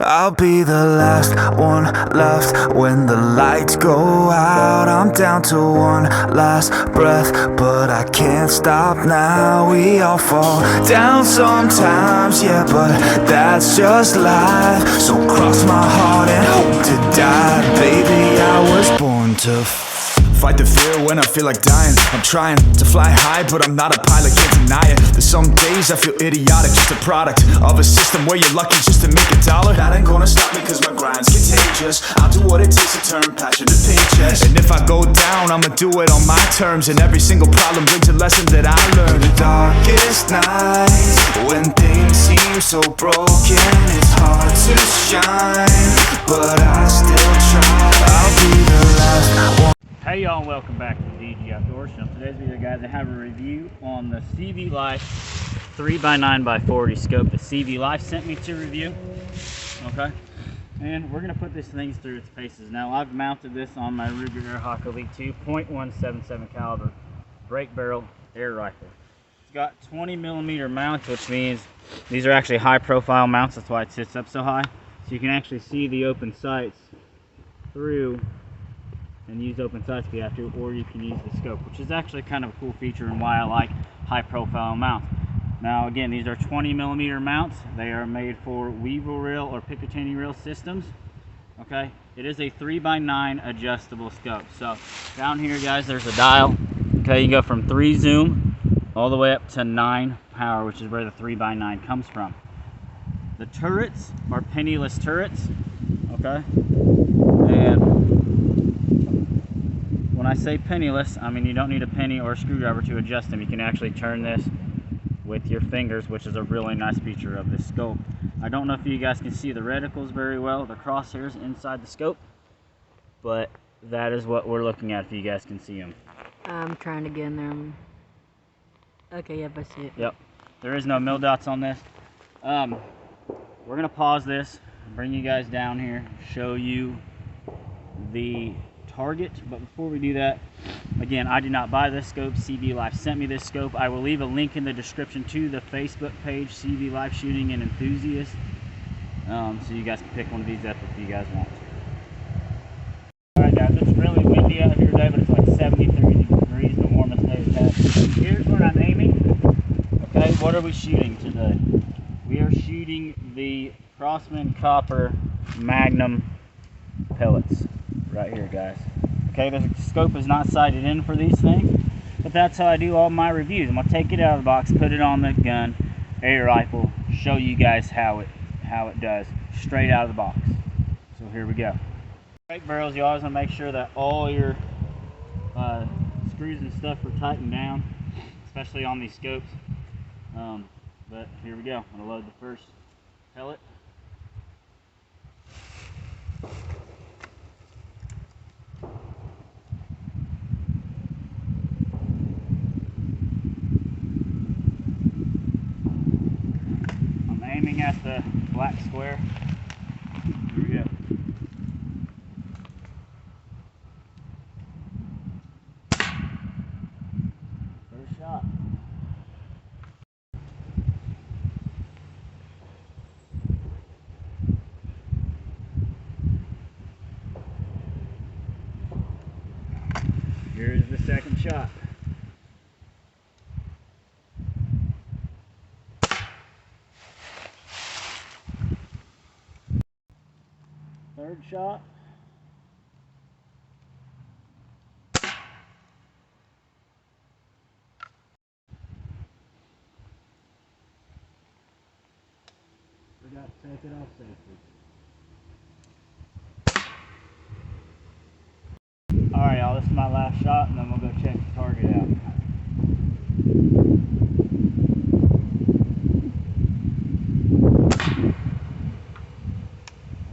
I'll be the last one left when the lights go out. I'm down to one last breath, but I can't stop now. We all fall down sometimes, yeah, but that's just life. So cross my heart and hope to die. Baby, I was born to fight the fear when I feel like dying. I'm trying to fly high, but I'm not a pilot, can't deny it. There's some days I feel idiotic, just a product of a system where you're lucky just to make $1. That ain't gonna stop me cause my grind's contagious. I'll do what it takes to turn passion to paychecks. And if I go down, I'ma do it on my terms. And every single problem brings a lesson that I learned. The darkest nights, when things seem so broken, it's hard to shine, but I still try. I'll be the last one. Hey y'all, and welcome back to DG Outdoors. So today's video, guys, I have a review on the CV Life 3x9x40 scope that CV Life sent me to review. Okay, and we're gonna put this thing through its paces. Now, I've mounted this on my Ruger Airhawk Elite 2 .177 caliber break barrel air rifle. It's got 20mm mounts, which means these are actually high profile mounts. That's why it sits up so high, so you can actually see the open sights through and use open sights if you have to, or you can use the scope, which is actually kind of a cool feature and why I like high profile mounts. Now again, these are 20mm mounts. They are made for Weevil reel or Picatinny reel systems. Okay, it is a 3x9 adjustable scope. So down here, guys, there's a dial. Okay, you go from 3 zoom all the way up to 9 power, which is where the 3x9 comes from. The turrets are penniless turrets. Okay, and when I say penniless, I mean you don't need a penny or a screwdriver to adjust them. You can actually turn this with your fingers, which is a really nice feature of this scope. I don't know if you guys can see the reticles very well, the crosshairs inside the scope, but that is what we're looking at if you guys can see them. I'm trying to get in there. Okay, yep, I see it. Yep, there is no mil dots on this. We're gonna pause this, bring you guys down here, show you the target, but before we do that, again, I did not buy this scope. CV Life sent me this scope. I will leave a link in the description to the Facebook page, CV Life Shooting and Enthusiast, so you guys can pick one of these up if you guys want to. Alright guys, it's really windy out here today, but it's like 73 degrees, the warmest day we've had. Here's where I'm aiming. Okay, what are we shooting today? We are shooting the Crossman Copper Magnum pellets right here, guys. Okay, the scope is not sighted in for these things, but that's how I do all my reviews. I'm gonna take it out of the box, put it on the gun, air rifle, show you guys how it does straight out of the box. So here we go. Break barrels, you always want to make sure that all your screws and stuff are tightened down, especially on these scopes. But here we go. I'm gonna load the first pellet. Aiming at the black square. Here we go. First shot. Here's the second shot. Third shot. Forgot to take it off safely. Alright y'all, this is my last shot and then we'll go check the target out.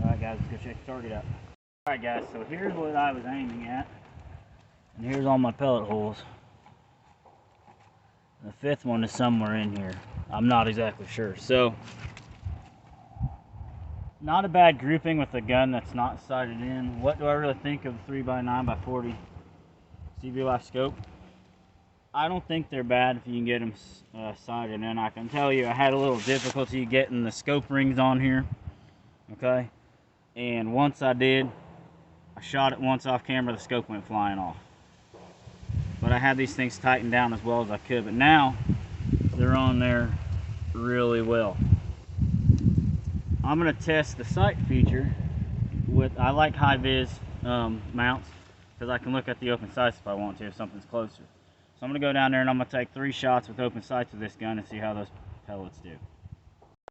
Alright guys, let's go check the target out. Alright guys, so here's what I was aiming at. And here's all my pellet holes. The fifth one is somewhere in here. I'm not exactly sure. So, not a bad grouping with a gun that's not sighted in. What do I really think of the 3x9x40 CV Life scope? I don't think they're bad if you can get them sighted in. I can tell you I had a little difficulty getting the scope rings on here. okay? And once I did, I shot it once off camera, the scope went flying off. But I had these things tightened down as well as I could, but now they're on there really well. I'm gonna test the sight feature with, I like high vis mounts because I can look at the open sights if I want to, if something's closer. So I'm gonna go down there and I'm gonna take 3 shots with open sights with this gun and see how those pellets do.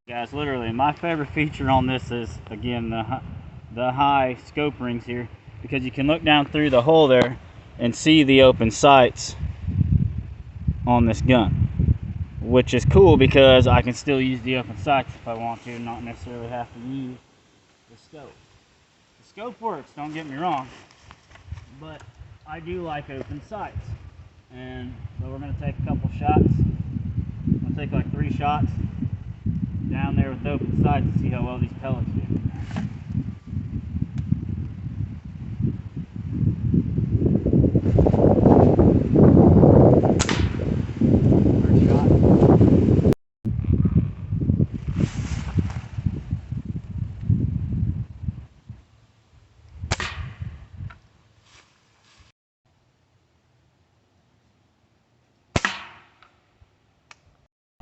Guys, literally, my favorite feature on this is, again, the high scope rings here, because you can look down through the hole there and see the open sights on this gun, which is cool because I can still use the open sights if I want to, not necessarily have to use the scope. The scope works, don't get me wrong, but I do like open sights. And so we're going to take a couple shots. I'm going to take like 3 shots down there with open sights to see how well these pellets do. First shot.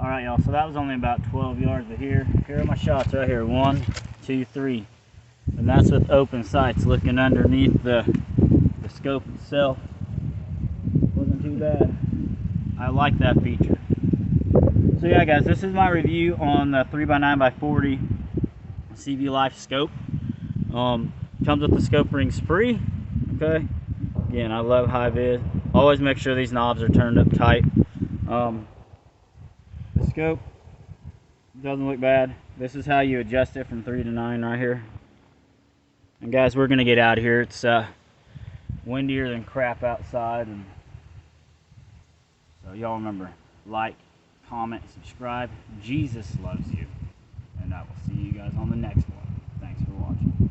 Alright y'all, so that was only about 12 yards, but here are my shots right here. 1, 2, 3. And that's with open sights, looking underneath the scope itself. Wasn't too bad. I like that feature. So yeah guys, this is my review on the 3x9x40 CV Life scope. Comes with the scope rings free. Okay. Again, I love high vis. Always make sure these knobs are turned up tight. The scope doesn't look bad. This is how you adjust it from 3 to 9 right here. And guys, we're gonna get out of here. It's windier than crap outside, and so y'all remember, like, comment, subscribe. Jesus loves you, and I will see you guys on the next one. Thanks for watching.